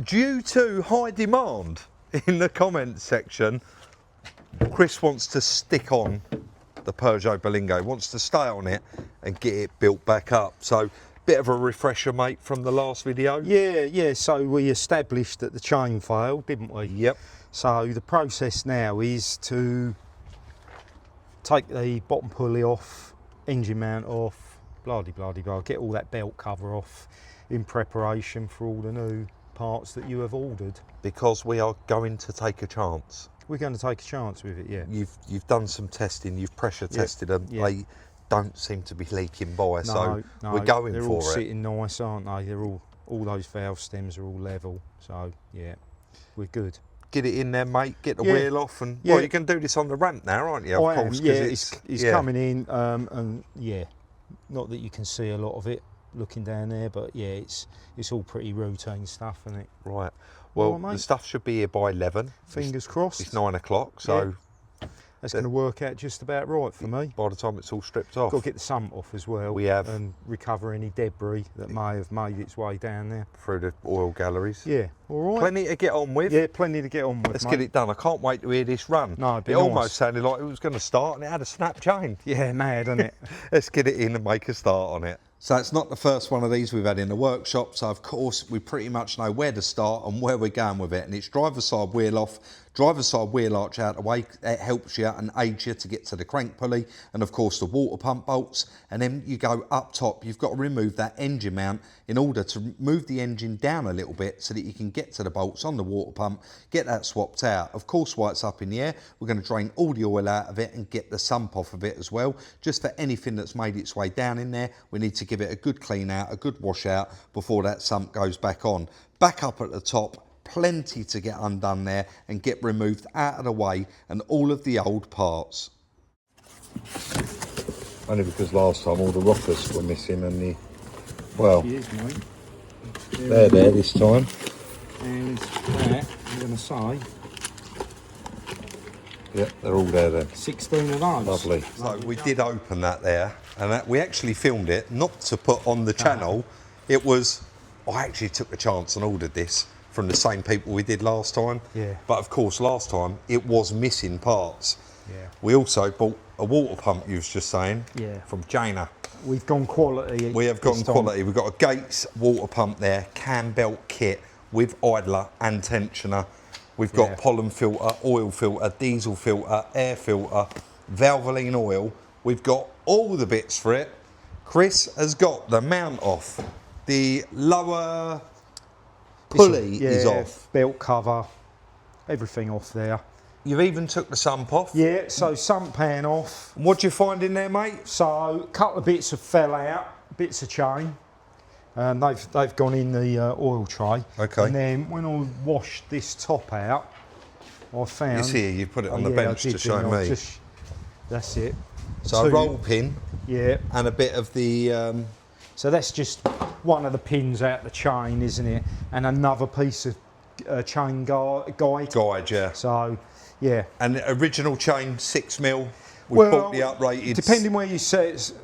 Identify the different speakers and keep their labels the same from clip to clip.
Speaker 1: Due to high demand in the comments section, Chris wants to stick on the Peugeot Berlingo, wants to stay on it and get it built back up. So, bit of a refresher, mate, from the last video.
Speaker 2: Yeah, so we established that the chain failed, didn't we?
Speaker 1: Yep.
Speaker 2: So the process now is to take the bottom pulley off, engine mount off, blah, get all that belt cover off in preparation for all the new parts that you have ordered.
Speaker 1: Because we are going to take a chance.
Speaker 2: We're going to take a chance with it, yeah.
Speaker 1: You've done some testing, you've pressure tested them.
Speaker 2: Yeah.
Speaker 1: They don't seem to be leaking by, so we're going for it.
Speaker 2: They're all sitting nice, aren't they? They're all those valve stems are all level, so yeah, we're good.
Speaker 1: Get it in there, mate, get the wheel off, and well, you can do this on the ramp now, aren't you?
Speaker 2: Of course, yeah, it's coming in, and yeah, not that you can see a lot of it looking down there, but yeah, it's all pretty routine stuff, isn't it?
Speaker 1: Right. Well, the stuff should be here by 11.
Speaker 2: Fingers crossed.
Speaker 1: It's 9 o'clock, so
Speaker 2: that's going to work out just about right for me.
Speaker 1: By the time it's all stripped off.
Speaker 2: Got to get the sump off as well.
Speaker 1: We have.
Speaker 2: And recover any debris that may have made its way down there.
Speaker 1: Through the oil galleries.
Speaker 2: Yeah, all right.
Speaker 1: Plenty to get on with.
Speaker 2: Yeah, plenty to get on with,
Speaker 1: Let's get it done. I can't wait to hear this run.
Speaker 2: No,
Speaker 1: it almost sounded like it was going to start and it had a snap chain.
Speaker 2: Yeah, mad, isn't it?
Speaker 1: Let's get it in and make a start on it. So it's not the first one of these we've had in the workshop, so of course we pretty much know where to start and where we're going with it. And it's driver's side wheel off, driver's side wheel arch out the way. It helps you and aids you to get to the crank pulley and of course the water pump bolts. And then you go up top, you've got to remove that engine mount in order to move the engine down a little bit so that you can get to the bolts on the water pump, get that swapped out. Of course, while it's up in the air, we're going to drain all the oil out of it and get the sump off of it as well. Just for anything that's made its way down in there, we need to give it a good clean out, a good wash out before that sump goes back on. Back up at the top, plenty to get undone there and get removed out of the way and all of the old parts. Only because last time all the rockers were missing and the, well, they're there this time. And that, I'm going to say, yep, they're all there then. 16 of those. Lovely. So we did open that there, and that, we actually filmed it, not to put on the channel. It was, I actually took a chance and ordered this from the same people we did last time. Yeah. But of course, last time it was missing parts. Yeah. We also bought a water pump, you was just saying, from Jana. We've gone quality. We have gone quality. We've got a Gates water pump there, cam belt kit with idler and tensioner. We've got pollen filter, oil filter, diesel filter, air filter, Valvoline oil. We've got all the bits for it. Chris has got the mount off. The lower pulley is off. Belt cover, everything off there. You've even took the sump off? Yeah, so sump pan off. What do you find in there, mate? So a couple of bits have fell out, bits of chain. They've gone in the oil tray. Okay. And then when I washed this top out, I found... It's here, you put it on the bench to show me. That's it. So a roll pin. Yeah. And a bit of the... So that's just one of the pins out the chain, isn't it? And another piece of chain guide. Guide, yeah. So, yeah. And the original chain, 6mm. We bought the uprated. Depending where you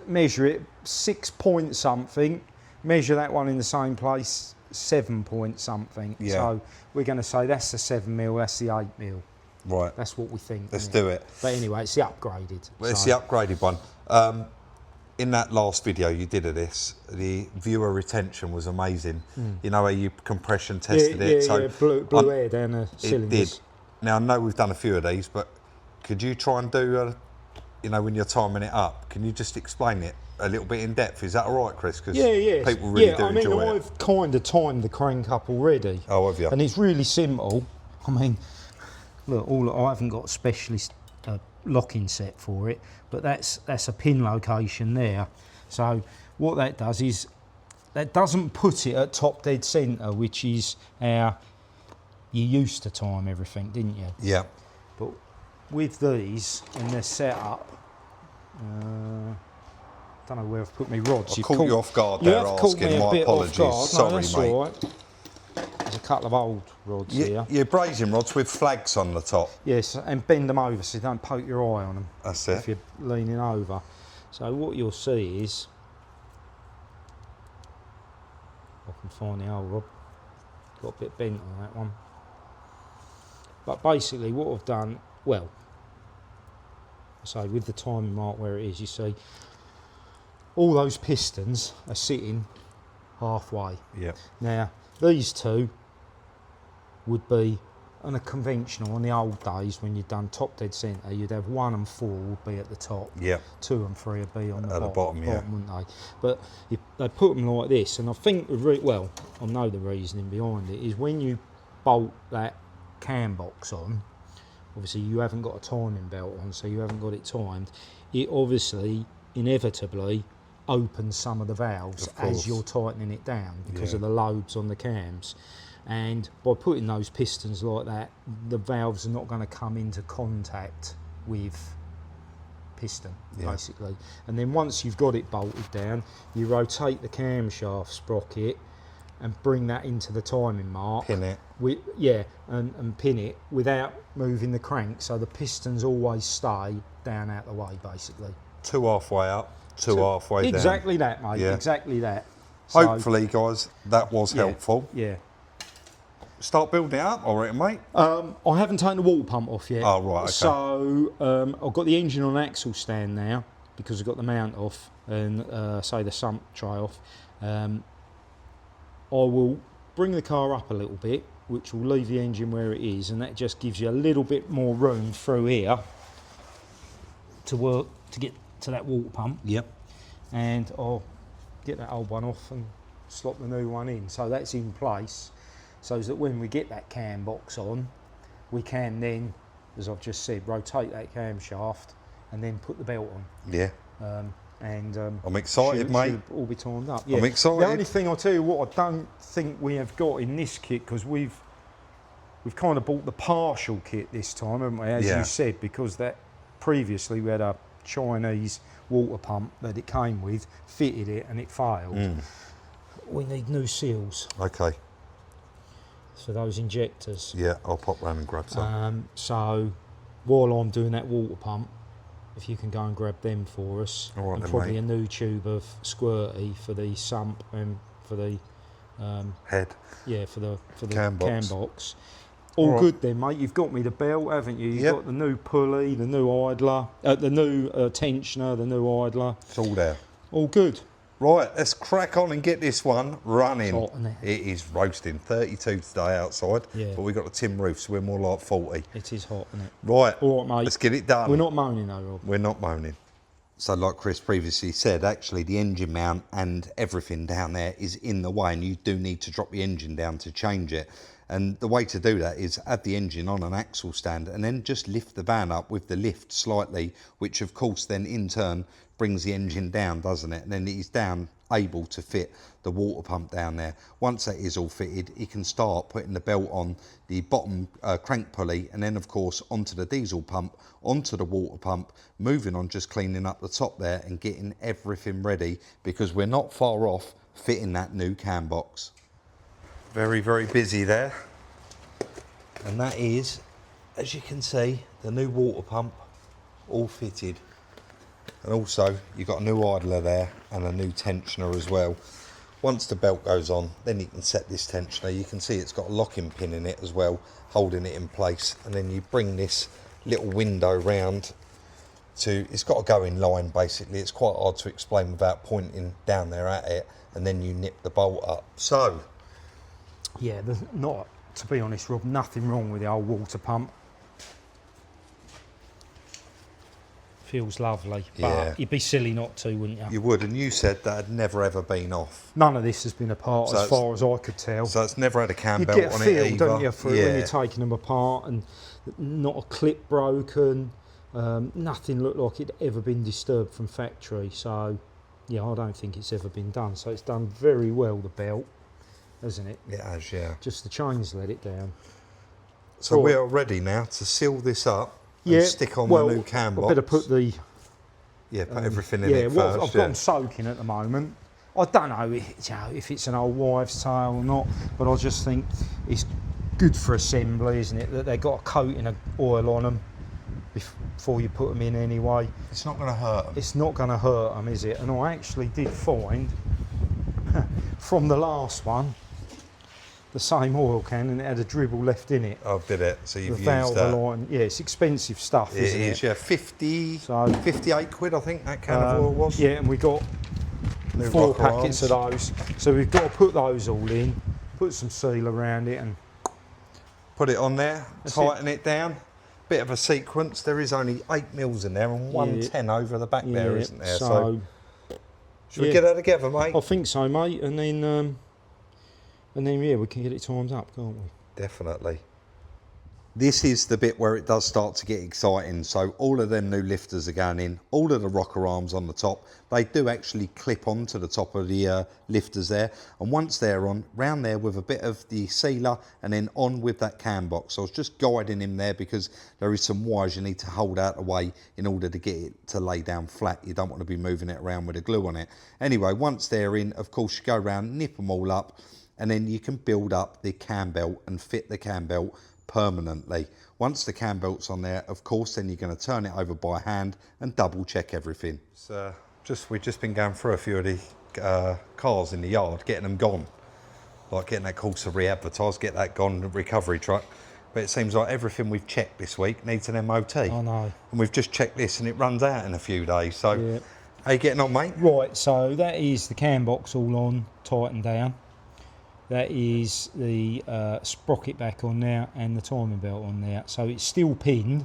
Speaker 1: measure it, 6 point something. Measure that one in the same place, 7 point something. Yeah. So we're going to say that's the 7mm, that's the 8mm. Right. That's what we think. Let's do it. But anyway, it's the upgraded. Well, it's the upgraded one. In that last video you did of this, the viewer retention was amazing. You know how you compression tested it? So blew air down the cylinders. It did. Now I know we've done a few of these, but could you try and do, you know, when you're timing it up, can you just explain it a little bit in depth? Is that all right, Chris? Because people really do enjoy it. I've kind of timed the crank up already. Oh, have you? And it's really simple. I mean, look, I haven't got a specialist locking set for it, but that's a pin location there. So what that does is that doesn't put it at top dead centre, which is how you used to time everything, didn't you? Yeah. But with these and their setup, don't know where I've put my rods. I caught you off guard there asking, my apologies. Sorry, mate. All right. There's a couple of old rods here. Your brazing rods with flags on the top. Yes, and bend them over so you don't poke your eye on them. That's it. If you're leaning over. So what you'll see is, I can find the old rod.
Speaker 2: got a bit bent on that one. But basically what I've done, well, so with the timing mark where it is, you see all those pistons are sitting halfway.
Speaker 1: Yeah.
Speaker 2: Now these two would be on a conventional, on the old days when you'd done top dead centre, you'd have 1 and 4 would be at the top,
Speaker 1: Yeah.
Speaker 2: 2 and 3 would be on the
Speaker 1: At the bottom, yeah.
Speaker 2: wouldn't they? But they put them like this, and I think well, I know the reasoning behind it is when you bolt that cam box on, obviously you haven't got a timing belt on, so you haven't got it timed. It obviously inevitably opens some of the valves as you're tightening it down because of the lobes on the cams. And by putting those pistons like that, the valves are not going to come into contact with piston, basically. And then once you've got it bolted down, you rotate the camshaft sprocket and bring that into the timing mark.
Speaker 1: Pin it.
Speaker 2: And pin it without moving the crank, so the pistons always stay down out the way, basically.
Speaker 1: 2 halfway up, 2 halfway down.
Speaker 2: Exactly that, mate.
Speaker 1: Yeah.
Speaker 2: Exactly that. So,
Speaker 1: Hopefully, guys, that was helpful.
Speaker 2: Yeah.
Speaker 1: Start building it up, all right, mate?
Speaker 2: I haven't taken the water pump off yet.
Speaker 1: Oh, right, okay.
Speaker 2: So I've got the engine on axle stand now because I've got the mount off and say the sump tray off. I will bring the car up a little bit, which will leave the engine where it is, and that just gives you a little bit more room through here to work to get to that water pump.
Speaker 1: Yep.
Speaker 2: And I'll get that old one off and slot the new one in. So that's in place, so that when we get that cam box on, we can then, as I've just said, rotate that camshaft and then put the belt on.
Speaker 1: Yeah.
Speaker 2: I'm
Speaker 1: excited, mate.
Speaker 2: Should all be timed up. Yeah.
Speaker 1: I'm excited.
Speaker 2: The only thing I'll tell you what I don't think we have got in this kit, because we've kind of bought the partial kit this time, haven't we? As you said, because that previously we had a Chinese water pump that it came with, fitted it, and it failed. We need new seals.
Speaker 1: Okay.
Speaker 2: For those injectors.
Speaker 1: Yeah, I'll pop round and grab some.
Speaker 2: So while I'm doing that water pump, if you can go and grab them for us,
Speaker 1: All right,
Speaker 2: and
Speaker 1: then,
Speaker 2: probably
Speaker 1: mate.
Speaker 2: a new tube of squirty for the sump and for the
Speaker 1: Head.
Speaker 2: Yeah, for the
Speaker 1: Cam box.
Speaker 2: box. All
Speaker 1: right.
Speaker 2: good then, mate. You've got me the belt, haven't you? You've
Speaker 1: Yep.
Speaker 2: got the new pulley, the new idler, the new tensioner, the new idler.
Speaker 1: It's all there.
Speaker 2: All good.
Speaker 1: Right, let's crack on and get this one running.
Speaker 2: It's hot, isn't it?
Speaker 1: It is roasting. 32 today outside,
Speaker 2: Yeah.
Speaker 1: but we've got a tin roof, so we're more like 40.
Speaker 2: It is hot, isn't it?
Speaker 1: Right,
Speaker 2: All right, mate.
Speaker 1: let's get it done.
Speaker 2: We're not moaning though, Rob.
Speaker 1: We're not moaning. So like Chris previously said, actually the engine mount and everything down there is in the way, and you do need to drop the engine down to change it. And the way to do that is add the engine on an axle stand and then just lift the van up with the lift slightly, which of course then in turn brings the engine down, doesn't it? And then it is down, able to fit the water pump down there. Once that is all fitted, you can start putting the belt on the bottom crank pulley, and then of course onto the diesel pump, onto the water pump, moving on, just cleaning up the top there and getting everything ready, because we're not far off fitting that new cam box. Very, very busy there. And that is, as you can see, the new water pump all fitted. And also, you've got a new idler there and a new tensioner as well. Once the belt goes on, then you can set this tensioner. You can see it's got a locking pin in it as well, holding it in place. And then you bring this little window round to, it's got to go in line basically. It's quite hard to explain without pointing down there at it. And then you nip the bolt up. So,
Speaker 2: Yeah, there's not, to be honest, Rob, nothing wrong with the old water pump. Feels lovely, but
Speaker 1: Yeah.
Speaker 2: you'd be silly not to, wouldn't you?
Speaker 1: you would, and you said that had never ever been off.
Speaker 2: None of this has been apart
Speaker 1: So
Speaker 2: as
Speaker 1: it's-
Speaker 2: far as I could tell.
Speaker 1: So it's never had a cam
Speaker 2: You
Speaker 1: belt
Speaker 2: get a
Speaker 1: on
Speaker 2: feel,
Speaker 1: it either.
Speaker 2: don't you, for when you're taking them apart, and not a clip broken, nothing looked like it'd ever been disturbed from factory. So, yeah, I don't think it's ever been done. So it's done very well, the belt, hasn't it?
Speaker 1: It has, yeah.
Speaker 2: Just the chains let it down.
Speaker 1: So
Speaker 2: Right.
Speaker 1: we are ready now to seal this up and stick on the new cam box.
Speaker 2: I better put the
Speaker 1: put everything in
Speaker 2: yeah.
Speaker 1: it
Speaker 2: Well,
Speaker 1: first.
Speaker 2: I've got them soaking at the moment. I don't know if it's an old wives' tale or not, but I just think it's good for assembly, isn't it? That they got a coating of oil on them before you put them in anyway.
Speaker 1: It's not going to hurt them.
Speaker 2: It's not going to hurt them, is it? And I actually did find from the last one the same oil can and it had a dribble left in it.
Speaker 1: Oh, did it? So you've
Speaker 2: The
Speaker 1: used
Speaker 2: valve
Speaker 1: that.
Speaker 2: line, yeah, it's expensive stuff,
Speaker 1: It
Speaker 2: isn't
Speaker 1: is,
Speaker 2: it?
Speaker 1: yeah. 50,
Speaker 2: So,
Speaker 1: 58 quid, I think that can of oil was.
Speaker 2: Yeah, and we got
Speaker 1: New
Speaker 2: 4
Speaker 1: rocker
Speaker 2: packets
Speaker 1: arms.
Speaker 2: of those. So we've got to put those all in, put some seal around it, and
Speaker 1: Put it on there, tighten it down. Bit of a sequence. There is only 8 mils in there and 110 over the back there, isn't there? So should we get that together, mate?
Speaker 2: I think so, mate. And then yeah, we can get it timed up, can't we?
Speaker 1: Definitely. This is the bit where it does start to get exciting. So all of them new lifters are going in. All of the rocker arms on the top, they do actually clip onto the top of the lifters there. And once they're on, round there with a bit of the sealer and then on with that cam box. So I was just guiding him there because there is some wires you need to hold out of the way in order to get it to lay down flat. You don't want to be moving it around with a glue on it. Anyway, once they're in, of course, you go around, nip them all up, and then you can build up the cam belt and fit the cam belt permanently. Once the cam belt's on there, of course, then you're going to turn it over by hand and double check everything. So we've just been going through a few of the cars in the yard, getting them gone, like getting that Corsa re-advertised, get that gone, recovery truck. But it seems like everything we've checked this week needs an MOT.
Speaker 2: I know.
Speaker 1: And we've just checked this and it runs out in a few days. So
Speaker 2: Yeah.
Speaker 1: how you getting on, mate?
Speaker 2: Right, so that is the cam box all on, tightened down. That is the sprocket back on there and the timing belt on there. So it's still pinned.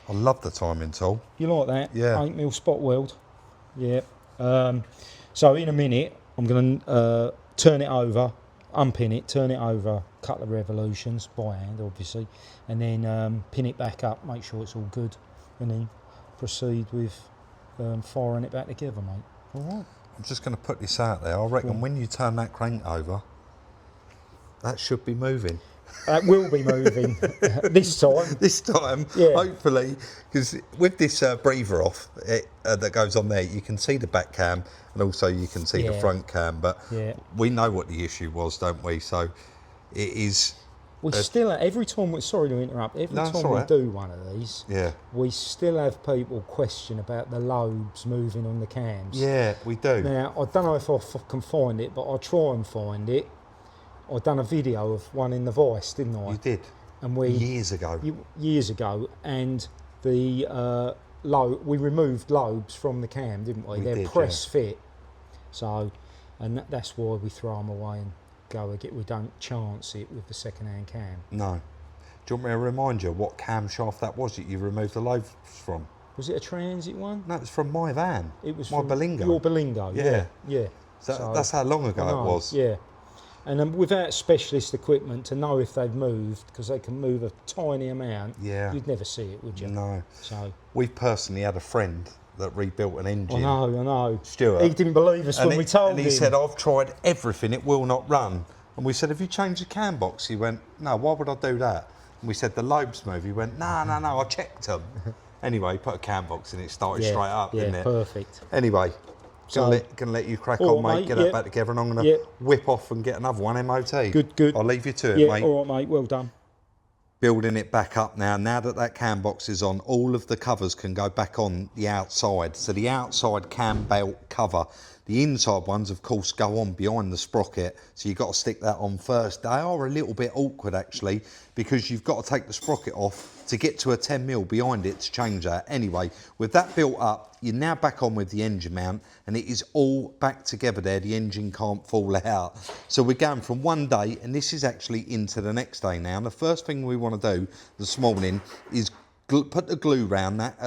Speaker 1: I love the timing tool.
Speaker 2: You like that?
Speaker 1: Yeah.
Speaker 2: 8mm spot weld. Yeah. So in a minute, I'm going to turn it over, unpin it, turn it over a couple of revolutions by hand, obviously, and then pin it back up, make sure it's all good, and then proceed with firing it back together, mate. All right.
Speaker 1: I'm just going to put this out there. I reckon when you turn that crank over, that should be moving.
Speaker 2: That will be moving this time.
Speaker 1: This time,
Speaker 2: Yeah.
Speaker 1: hopefully, because with this breather off that goes on there, you can see the back cam and also you can see the
Speaker 2: Yeah.
Speaker 1: front cam. But
Speaker 2: Yeah.
Speaker 1: we know what the issue was, don't we? So it is.
Speaker 2: We still, every time we, sorry to interrupt, every
Speaker 1: No, it's
Speaker 2: time
Speaker 1: all
Speaker 2: we
Speaker 1: right.
Speaker 2: do one of these,
Speaker 1: Yeah.
Speaker 2: we still have people question about the lobes moving on the cams.
Speaker 1: Yeah, we do.
Speaker 2: Now, I don't know if I can find it, but I'll try and find it. I've done a video of one in the Vice, didn't I?
Speaker 1: You did.
Speaker 2: And we
Speaker 1: Years ago.
Speaker 2: Years ago, and the we removed lobes from the cam, didn't we? They're
Speaker 1: did,
Speaker 2: press fit. So, and that's why we throw them away and go again. We don't chance it with the second-hand cam.
Speaker 1: No. Do you want me to remind you what camshaft that was that you removed the lobes from?
Speaker 2: Was it a Transit one?
Speaker 1: No, it was from my van.
Speaker 2: It was
Speaker 1: my
Speaker 2: from
Speaker 1: Berlingo.
Speaker 2: Your Berlingo,
Speaker 1: Yeah.
Speaker 2: yeah.
Speaker 1: So that's how long ago
Speaker 2: I know,
Speaker 1: it was.
Speaker 2: Yeah. And without specialist equipment to know if they've moved, because they can move a tiny amount,
Speaker 1: Yeah.
Speaker 2: you'd never see it, would you?
Speaker 1: No.
Speaker 2: So
Speaker 1: We personally had a friend that rebuilt an engine.
Speaker 2: I know.
Speaker 1: Stuart.
Speaker 2: He didn't believe us when we told him.
Speaker 1: And he said, I've tried everything, it will not run. And we said, have you changed the cam box? He went, no, why would I do that? And we said, the lobes move. He went, no, I checked them. Anyway, he put a cam box in, it started straight up, didn't it?
Speaker 2: Perfect.
Speaker 1: Anyway,
Speaker 2: So-
Speaker 1: gonna let you crack
Speaker 2: All
Speaker 1: on,
Speaker 2: right,
Speaker 1: mate.
Speaker 2: mate,
Speaker 1: Get
Speaker 2: yeah.
Speaker 1: that back together, and I'm gonna
Speaker 2: Yeah.
Speaker 1: whip off and get another one MOT.
Speaker 2: Good.
Speaker 1: I'll leave you to it,
Speaker 2: Yeah,
Speaker 1: mate.
Speaker 2: all right, mate. Well done.
Speaker 1: Building it back up now. Now that that cam box is on, all of the covers can go back on the outside. So the outside cam belt cover, the inside ones, of course, go on behind the sprocket. So you've got to stick that on first. They are a little bit awkward, actually, because you've got to take the sprocket off to get to a 10mm behind it to change that. Anyway, with that built up, you're now back on with the engine mount, and it is all back together there. The engine can't fall out. So we're going from one day, and this is actually into the next day now. And the first thing we want to do this morning is put the glue around that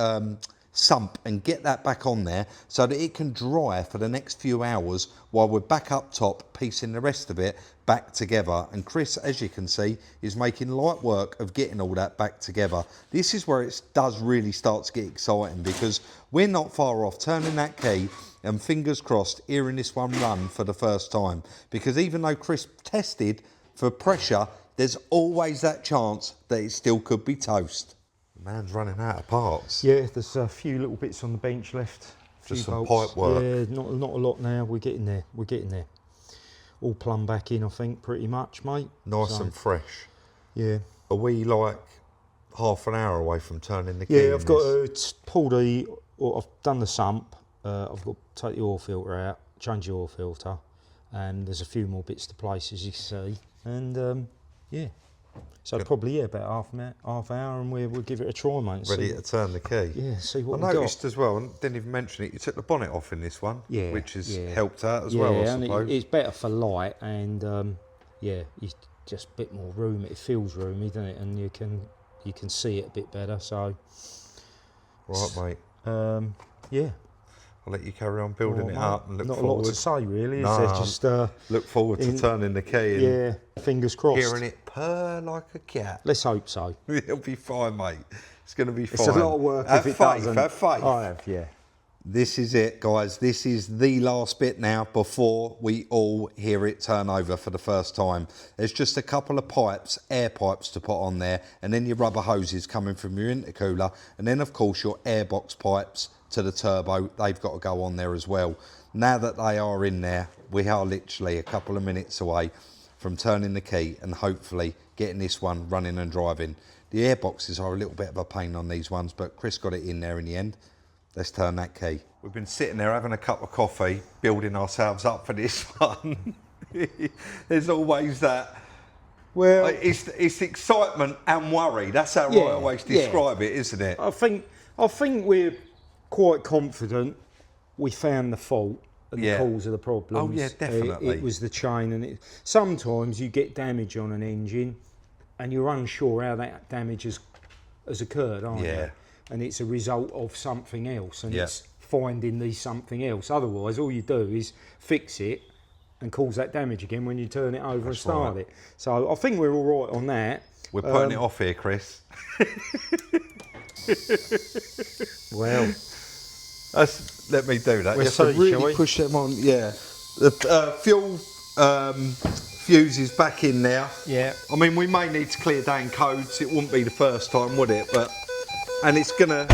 Speaker 1: sump and get that back on there so that it can dry for the next few hours while we're back up top piecing the rest of it back together. And Chris, as you can see, is making light work of getting all that back together. This is where it does really start to get exciting, because we're not far off turning that key and fingers crossed hearing this one run for the first time, because even though Chris tested for pressure, there's always that chance that it still could be toast. Man's running out of parts.
Speaker 2: Yeah, there's a few little bits on the bench left.
Speaker 1: Just
Speaker 2: Few
Speaker 1: some
Speaker 2: bolts.
Speaker 1: pipe work.
Speaker 2: Yeah, not a lot now. We're getting there. All plumbed back in, I think, pretty much, mate.
Speaker 1: Nice
Speaker 2: So,
Speaker 1: and fresh.
Speaker 2: Yeah.
Speaker 1: Are we like half an hour away from turning the key?
Speaker 2: Yeah,
Speaker 1: in
Speaker 2: I've got
Speaker 1: this?
Speaker 2: to pull the. Or I've done the sump. I've got to take the oil filter out, change the oil filter, and there's a few more bits to place, as you can see. and yeah. So probably about half hour, and we'll give it a try, mate.
Speaker 1: Ready to turn the key.
Speaker 2: Yeah, see what
Speaker 1: I
Speaker 2: we
Speaker 1: noticed as well, and didn't even mention it, you took the bonnet off in this one,
Speaker 2: Yeah,
Speaker 1: which has
Speaker 2: yeah.
Speaker 1: helped out as well, I
Speaker 2: and
Speaker 1: suppose.
Speaker 2: it's better for light, and yeah, it's just a bit more room. It feels roomy, doesn't it? And you can see it a bit better. So
Speaker 1: Right, mate.
Speaker 2: yeah.
Speaker 1: I'll let you carry on building it up and look
Speaker 2: Not
Speaker 1: forward.
Speaker 2: a lot to say, really. Is
Speaker 1: No,
Speaker 2: there? Just
Speaker 1: look forward to turning the key and
Speaker 2: yeah, fingers crossed.
Speaker 1: hearing it purr like a cat.
Speaker 2: Let's hope so.
Speaker 1: It'll be fine, mate. It's going to be fine.
Speaker 2: It's a lot of work
Speaker 1: Have
Speaker 2: if it
Speaker 1: faith,
Speaker 2: doesn't.
Speaker 1: have faith.
Speaker 2: I have, yeah.
Speaker 1: This is it, guys. This is the last bit now before we all hear it turn over for the first time. There's just a couple of pipes, air pipes to put on there, and then your rubber hoses coming from your intercooler, and then, of course, your airbox pipes to the turbo. They've got to go on there as well. Now that they are in there, we are literally a couple of minutes away from turning the key and hopefully getting this one running and driving. The airboxes are a little bit of a pain on these ones, but Chris got it in there in the end. Let's turn that key. We've been sitting there having a cup of coffee, building ourselves up for this one. There's always that. Well, it's excitement and worry. That's how I always describe it, isn't it?
Speaker 2: I think we're quite confident we found the fault and the cause of the problems.
Speaker 1: Oh yeah, definitely.
Speaker 2: It was the chain, and sometimes you get damage on an engine, and you're unsure how that damage has occurred, aren't you? And it's a result of something else, and it's finding the something else. Otherwise, all you do is fix it and cause that damage again when you turn it over and start it. So I think we're all right on that.
Speaker 1: We're putting it off here, Chris.
Speaker 2: Well,
Speaker 1: let me do that.
Speaker 2: We'll
Speaker 1: You have to
Speaker 2: see,
Speaker 1: really
Speaker 2: shall we?
Speaker 1: push them on. Yeah. The fuel fuse is back in now.
Speaker 2: yeah.
Speaker 1: I mean, we may need to clear down codes. It wouldn't be the first time, would it? And it's gonna.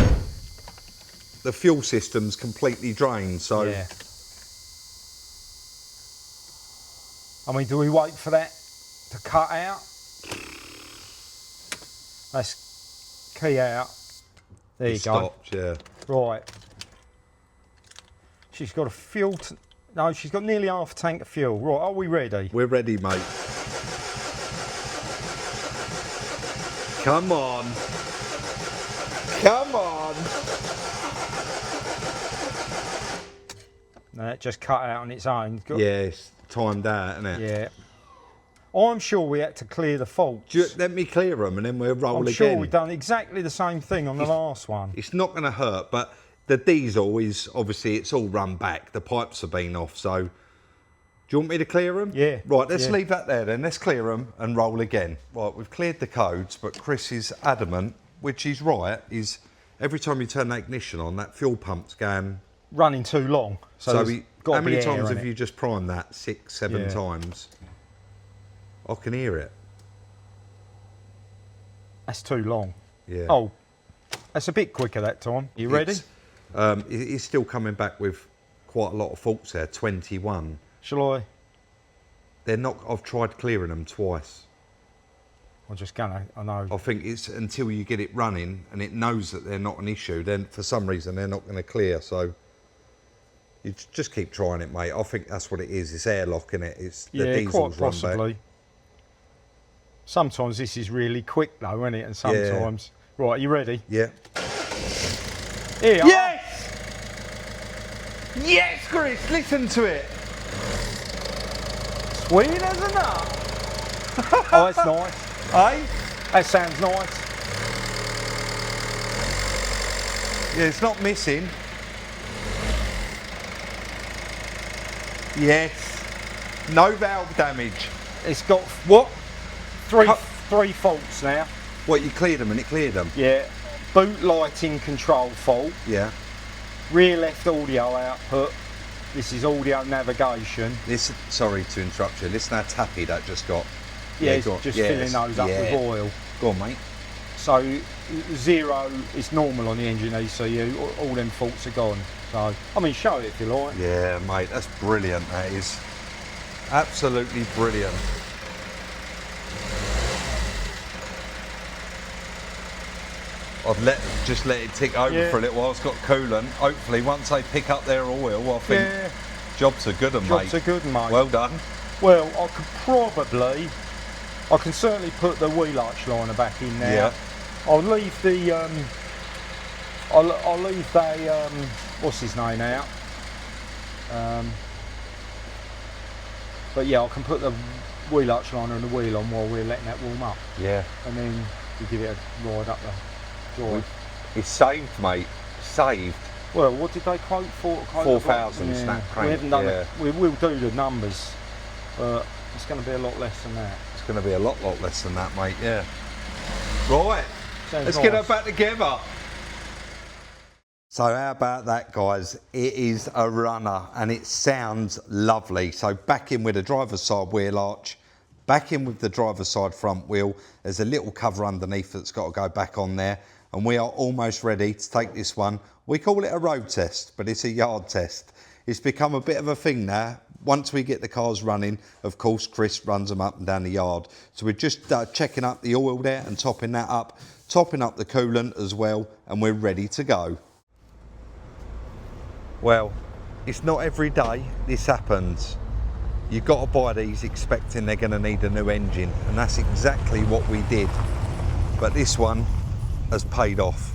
Speaker 1: The fuel system's completely drained, so.
Speaker 2: Yeah. I mean, do we wait for that to cut out? Let's key out. There you go.
Speaker 1: Stopped, yeah.
Speaker 2: Right. She's got a fuel. No, she's got nearly half a tank of fuel. Right, are we ready?
Speaker 1: We're ready, mate. Come on. Come on.
Speaker 2: No, it just cut out on its own.
Speaker 1: Yeah, it's timed out, isn't it?
Speaker 2: Yeah. I'm sure we had to clear the faults.
Speaker 1: Let me clear them and then we'll roll
Speaker 2: I'm
Speaker 1: again.
Speaker 2: sure we've done exactly the same thing on the last one.
Speaker 1: It's not going to hurt, but the diesel is, obviously, it's all run back. The pipes have been off, so... Do you want me to clear them?
Speaker 2: Yeah.
Speaker 1: Right, let's leave that there then. Let's clear them and roll again. Right, we've cleared the codes, but Chris is adamant, which he's right, is every time you turn the ignition on, that fuel pump's going...
Speaker 2: Running too long. So
Speaker 1: how many times have you just primed that? 6, 7 times? I can hear it.
Speaker 2: That's too long.
Speaker 1: Yeah.
Speaker 2: Oh, that's a bit quicker that time. You ready?
Speaker 1: It's still coming back with quite a lot of faults there, 21.
Speaker 2: Shall I?
Speaker 1: They're not, I've tried clearing them twice.
Speaker 2: I'm just gonna, I know.
Speaker 1: I think it's until you get it running and it knows that they're not an issue, then for some reason they're not going to clear, so you just keep trying it, mate. I think that's what it is. It's airlock, innit? It's the diesel's
Speaker 2: quite possibly.
Speaker 1: run back.
Speaker 2: Sometimes this is really quick though, isn't it? And sometimes... Right, you ready?
Speaker 1: Yeah.
Speaker 2: Here you are.
Speaker 1: Yes! Yes, Chris, listen to it.
Speaker 2: Sweet as a nut. Oh, that's nice.
Speaker 1: Eh?
Speaker 2: That sounds nice.
Speaker 1: Yeah, it's not missing. Yes. No valve damage.
Speaker 2: It's got
Speaker 1: What?
Speaker 2: three faults now.
Speaker 1: What, you cleared them and it cleared them?
Speaker 2: Yeah. Boot lighting control fault.
Speaker 1: Yeah.
Speaker 2: Rear left audio output. This is audio navigation.
Speaker 1: This, sorry to interrupt you, listen how tappy that just got.
Speaker 2: Yeah, it's just filling those up with oil.
Speaker 1: Go on, mate.
Speaker 2: So 0 is normal on the engine ECU. All them faults are gone. So, I mean, show it if you like.
Speaker 1: Yeah, mate, that's brilliant, that is. Absolutely brilliant. I've just let it tick over for a little while. It's got coolant. Hopefully, once they pick up their oil, I think jobs are good, mate.
Speaker 2: Jobs are good, mate.
Speaker 1: Well done.
Speaker 2: Well, I could probably I can certainly put the wheel arch liner back in now.
Speaker 1: Yeah.
Speaker 2: I'll leave the I'll leave the what's his name out. But yeah, I can put the wheel arch liner and the wheel on while we're letting that warm up.
Speaker 1: Yeah.
Speaker 2: And then we give it a ride up the drive.
Speaker 1: It's saved, mate. Saved.
Speaker 2: Well, what did they quote for?
Speaker 1: 4,000 snap crank.
Speaker 2: We haven't done it. We will do the numbers, but it's going to be a lot less than that.
Speaker 1: It's going to be a lot less than that, mate. Yeah. Right.
Speaker 2: Sounds
Speaker 1: Let's
Speaker 2: nice.
Speaker 1: get her back together. So how about that, guys? It is a runner and it sounds lovely. So back in with the driver's side wheel arch, back in with the driver's side front wheel. There's a little cover underneath that's got to go back on there. And we are almost ready to take this one. We call it a road test, but it's a yard test. It's become a bit of a thing now. Once we get the cars running, of course, Chris runs them up and down the yard. So we're just checking up the oil there and topping that up, topping up the coolant as well, and we're ready to go. Well, it's not every day this happens. You've got to buy these expecting they're going to need a new engine, and that's exactly what we did. But this one has paid off.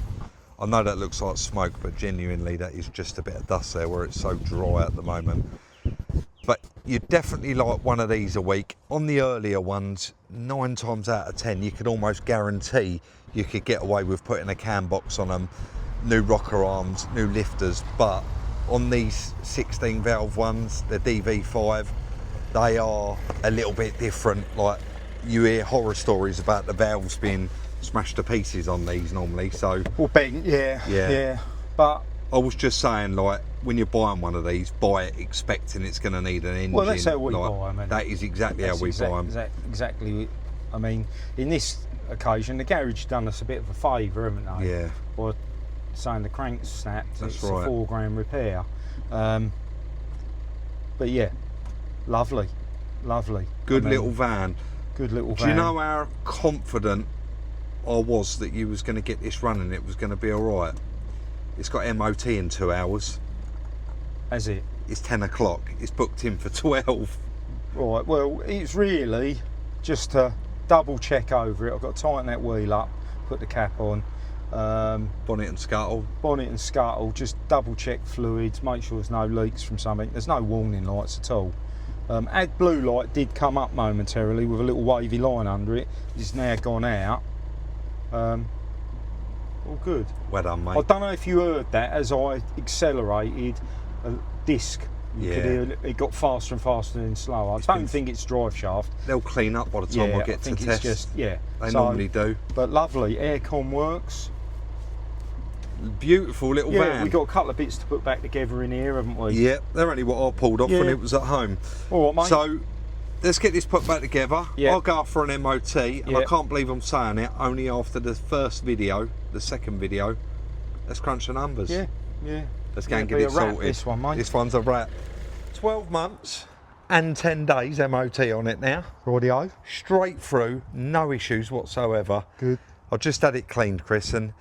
Speaker 1: I know that looks like smoke, but genuinely that is just a bit of dust there where it's so dry at the moment. But you definitely like one of these a week. On the earlier ones, 9 times out of 10, you could almost guarantee you could get away with putting a cam box on them, new rocker arms, new lifters. But on these 16 valve ones, the DV5, they are a little bit different. Like, you hear horror stories about the valves being smashed to pieces on these normally. So,
Speaker 2: Well, bent, yeah. But
Speaker 1: I was just saying, like, when you're buying one of these, buy it expecting it's going to need an engine.
Speaker 2: well, that's how we
Speaker 1: like,
Speaker 2: buy them.
Speaker 1: That is exactly how we buy them.
Speaker 2: Exactly. I mean, in this occasion, the garage done us a bit of a favour, haven't they?
Speaker 1: Yeah.
Speaker 2: By saying the crank's snapped.
Speaker 1: That's
Speaker 2: it's
Speaker 1: right.
Speaker 2: a £4 repair. But yeah, lovely.
Speaker 1: Good little van.
Speaker 2: Good little van.
Speaker 1: Do you know how confident I was that you was going to get this running? It was going to be all right. It's got MOT in 2 hours.
Speaker 2: Has it?
Speaker 1: It's 10 o'clock. It's booked in for 12.
Speaker 2: Right, well, it's really just to double check over it. I've got to tighten that wheel up, put the cap on.
Speaker 1: Bonnet and scuttle.
Speaker 2: Bonnet and scuttle, just double check fluids, make sure there's no leaks from something. There's no warning lights at all. Blue light did come up momentarily with a little wavy line under it. It's now gone out. All good.
Speaker 1: Well done, mate.
Speaker 2: I don't know if you heard that as I accelerated a disc. You could hear it got faster and faster and slower. I don't think it's drive shaft.
Speaker 1: They'll clean up by the time I get to test.
Speaker 2: It's just,
Speaker 1: They normally do.
Speaker 2: But lovely, aircon works.
Speaker 1: Beautiful little van.
Speaker 2: We've got a couple of bits to put back together in here, haven't we?
Speaker 1: Yeah, they're only what I pulled off when it was at home.
Speaker 2: All right, mate.
Speaker 1: So let's get this put back together.
Speaker 2: Yeah.
Speaker 1: I'll go for an MOT, and I can't believe I'm saying it, only after the first video, the second video. Let's crunch the numbers.
Speaker 2: Yeah.
Speaker 1: Let's go and get it sorted.
Speaker 2: This one, mate.
Speaker 1: This one's a wrap. 12 months and 10 days MOT on it now.
Speaker 2: Rightio.
Speaker 1: Straight through, no issues whatsoever.
Speaker 2: Good.
Speaker 1: I just had it cleaned, Chris, and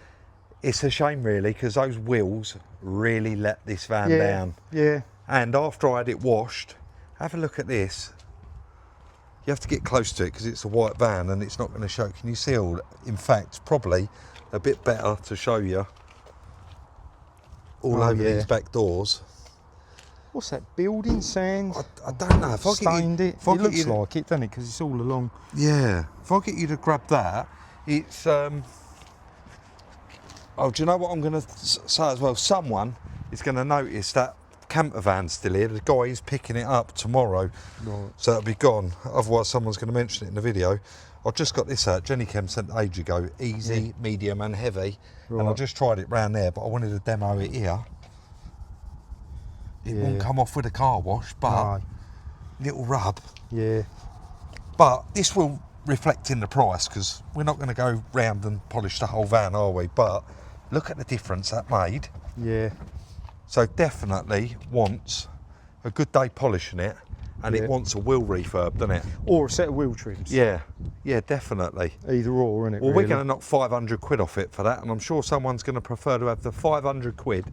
Speaker 1: it's a shame really, because those wheels really let this van down.
Speaker 2: Yeah.
Speaker 1: And after I had it washed, have a look at this. You have to get close to it because it's a white van and it's not going to show. Can you see all? In fact, probably a bit better to show you all over these back doors.
Speaker 2: What's that, building sand?
Speaker 1: I don't know. If I
Speaker 2: Stained
Speaker 1: get you,
Speaker 2: it.
Speaker 1: if I
Speaker 2: It
Speaker 1: get
Speaker 2: looks
Speaker 1: you to,
Speaker 2: like it, doesn't it? Because it's all along.
Speaker 1: yeah. If I get you to grab that, it's. Oh, do you know what I'm going to say as well? Someone is going to notice that camper van's still here. The guy is picking it up tomorrow, so it'll be gone. Otherwise, someone's going to mention it in the video. I've just got this out. Jenny Kem sent age ago. Easy, medium, and heavy. Right. And I just tried it round there, but I wanted to demo it here. It won't come off with a car wash, but little rub.
Speaker 2: Yeah.
Speaker 1: But this will reflect in the price because we're not going to go round and polish the whole van, are we? But look at the difference that made.
Speaker 2: Yeah.
Speaker 1: So definitely wants a good day polishing it, and it wants a wheel refurb, doesn't it?
Speaker 2: Or a set of wheel trims.
Speaker 1: Yeah, definitely.
Speaker 2: Either or, isn't it?
Speaker 1: Well,
Speaker 2: really?
Speaker 1: we're going to knock 500 quid off it for that, and I'm sure someone's going to prefer to have the 500 quid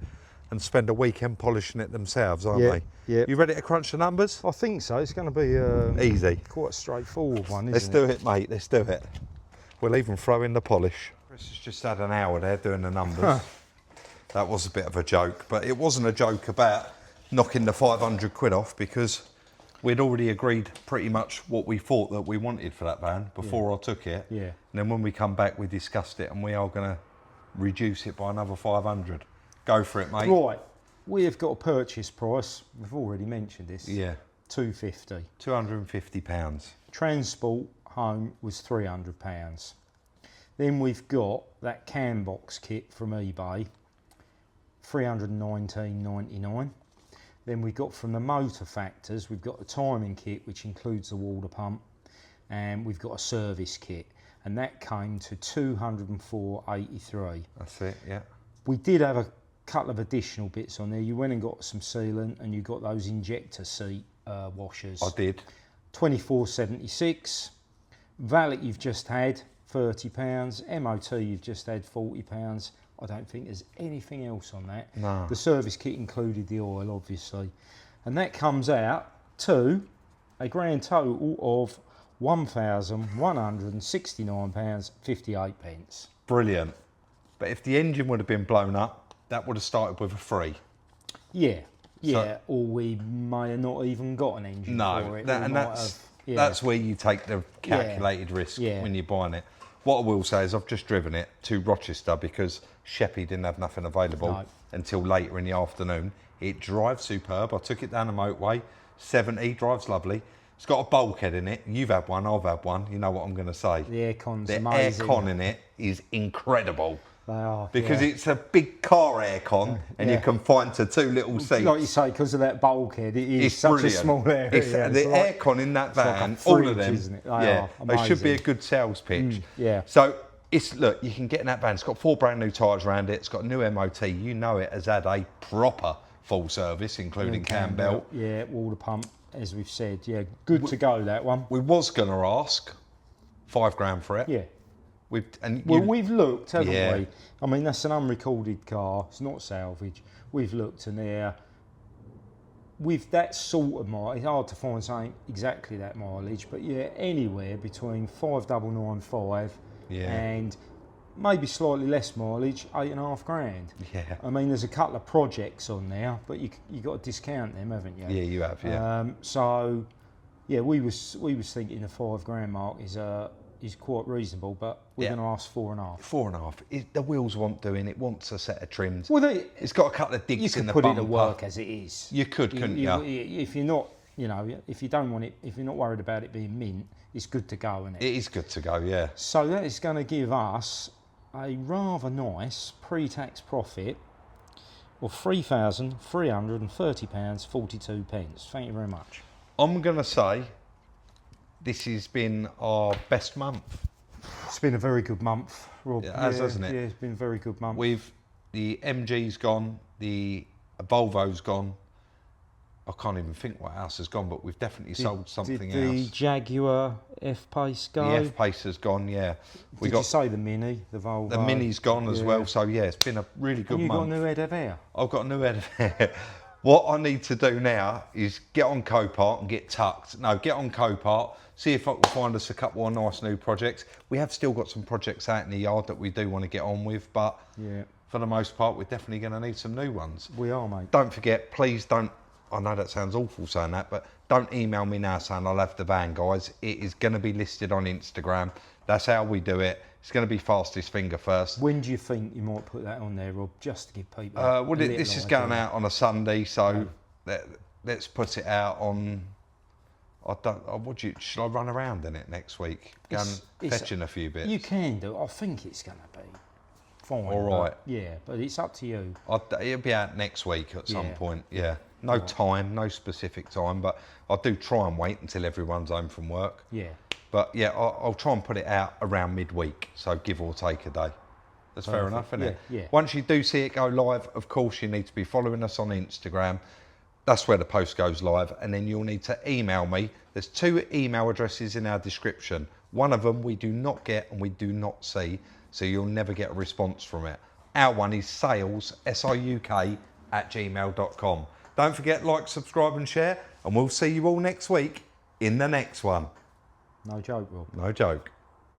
Speaker 1: and spend a weekend polishing it themselves, aren't
Speaker 2: Yeah,
Speaker 1: they?
Speaker 2: yeah.
Speaker 1: You ready to crunch the numbers?
Speaker 2: I think so. It's going to be
Speaker 1: Easy.
Speaker 2: quite a straightforward one, isn't
Speaker 1: Let's
Speaker 2: it?
Speaker 1: do it, mate. Let's do it. We'll even throw in the polish. Chris has just had an hour there doing the numbers. That was a bit of a joke, but it wasn't a joke about knocking the 500 quid off, because we'd already agreed pretty much what we thought that we wanted for that van before I took it.
Speaker 2: Yeah.
Speaker 1: And then when we come back, we discussed it, and we are going to reduce it by another 500. Go for it, mate.
Speaker 2: Right. We have got a purchase price. We've already mentioned this.
Speaker 1: Yeah.
Speaker 2: £250.
Speaker 1: £250.
Speaker 2: Transport home was £300. Then we've got that cam box kit from eBay, $319.99. Then we got from the Motor Factors, we've got the timing kit, which includes the water pump, and we've got a service kit, and that came to $204.83.
Speaker 1: That's it, yeah.
Speaker 2: We did have a couple of additional bits on there. You went and got some sealant, and you got those injector seat washers.
Speaker 1: I did.
Speaker 2: $24.76. Valet you've just had £30. MOT you've just had £40. I don't think there's anything else on that.
Speaker 1: No.
Speaker 2: The service kit included the oil, obviously, and that comes out to a grand total of £1,169.58.
Speaker 1: Brilliant. But if the engine would have been blown up, that would have started with a 3.
Speaker 2: Yeah, or we may have not even got an engine for it.
Speaker 1: That's where you take the calculated risk when you're buying it. What I will say is I've just driven it to Rochester because Sheppy didn't have nothing available until later in the afternoon. It drives superb. I took it down the motorway, 70, drives lovely. It's got a bulkhead in it. You've had one, I've had one. You know what I'm going to say.
Speaker 2: The aircon's
Speaker 1: amazing. The aircon in it is incredible.
Speaker 2: They are.
Speaker 1: Because it's a big car aircon and you're confined to 2 little seats.
Speaker 2: Like you say, because of that bulkhead, it is such
Speaker 1: brilliant.
Speaker 2: a small area.
Speaker 1: The aircon in that van,
Speaker 2: like
Speaker 1: all of them,
Speaker 2: isn't it?
Speaker 1: They should be a good sales pitch.
Speaker 2: Yeah.
Speaker 1: So, look, you can get in that van. It's got 4 brand new tyres around it. It's got a new MOT. You know it has had a proper full service, including cam belt.
Speaker 2: Yeah, water pump, as we've said. Yeah, good to go, that one.
Speaker 1: We was going to ask £5 for it.
Speaker 2: Yeah.
Speaker 1: We've
Speaker 2: looked, haven't we? I mean, that's an unrecorded car. It's not salvage. We've looked, and there, with that sort of mileage, it's hard to find something exactly that mileage, but yeah, anywhere between 5,995 and maybe slightly less mileage, £8,500.
Speaker 1: Yeah.
Speaker 2: I mean, there's a couple of projects on there, but you got to discount them, haven't you?
Speaker 1: Yeah, you have. Yeah.
Speaker 2: So, yeah, we was thinking the £5,000 mark is quite reasonable, but we're going to ask 4.5.
Speaker 1: 4.5. The wheels want doing. It wants a set of trims.
Speaker 2: Well,
Speaker 1: it's got a couple of digs in the bumper.
Speaker 2: You could put it to work as it is.
Speaker 1: You could, couldn't you?
Speaker 2: If you're not, if you don't want it, if you're not worried about it being mint, it's good to go, isn't it?
Speaker 1: It is good to go, yeah.
Speaker 2: So that is going to give us a rather nice pre-tax profit of £3,330.42. Thank you very much.
Speaker 1: I'm going to say this has been our best month.
Speaker 2: It's been a very good month, Rob.
Speaker 1: It has, hasn't it?
Speaker 2: Yeah, it's been a very good month.
Speaker 1: The MG's gone, the Volvo's gone. I can't even think what else has gone, but we've definitely sold something else.
Speaker 2: Did the Jaguar F-Pace go?
Speaker 1: The F-Pace has gone, yeah.
Speaker 2: Did you say the Mini, the Volvo?
Speaker 1: The Mini's gone as well, so yeah, it's been a really good month.
Speaker 2: Got a new head of hair?
Speaker 1: I've got a new head of hair. What I need to do now is get on Copart and get tucked. No, get on Copart, see if I can find us a couple of nice new projects. We have still got some projects out in the yard that we do want to get on with, but for the most part, we're definitely going to need some new ones.
Speaker 2: We are, mate.
Speaker 1: Don't forget, please don't, I know that sounds awful saying that, but don't email me now saying I'll have the van, guys. It is going to be listed on Instagram. That's how we do it. It's going to be fastest finger first.
Speaker 2: When do you think you might put that on there, Rob, just to give people
Speaker 1: this is going out on a Sunday, so let's put it out on, should I run around in it next week? Go and fetching a few bits?
Speaker 2: You can do. I think it's going to be fine.
Speaker 1: All right.
Speaker 2: But it's up to you.
Speaker 1: It'll be out next week at some point, No time, no specific time, but I do try and wait until everyone's home from work.
Speaker 2: Yeah.
Speaker 1: But yeah, I'll try and put it out around midweek, so give or take a day. That's fair enough, isn't it?
Speaker 2: Yeah.
Speaker 1: Once you do see it go live, of course, you need to be following us on Instagram. That's where the post goes live, and then you'll need to email me. There's 2 email addresses in our description. One of them we do not get and we do not see, so you'll never get a response from it. Our one is sales, SIUK, @gmail.com. Don't forget, like, subscribe and share, and we'll see you all next week in the next one.
Speaker 2: No joke, Rob.
Speaker 1: No joke.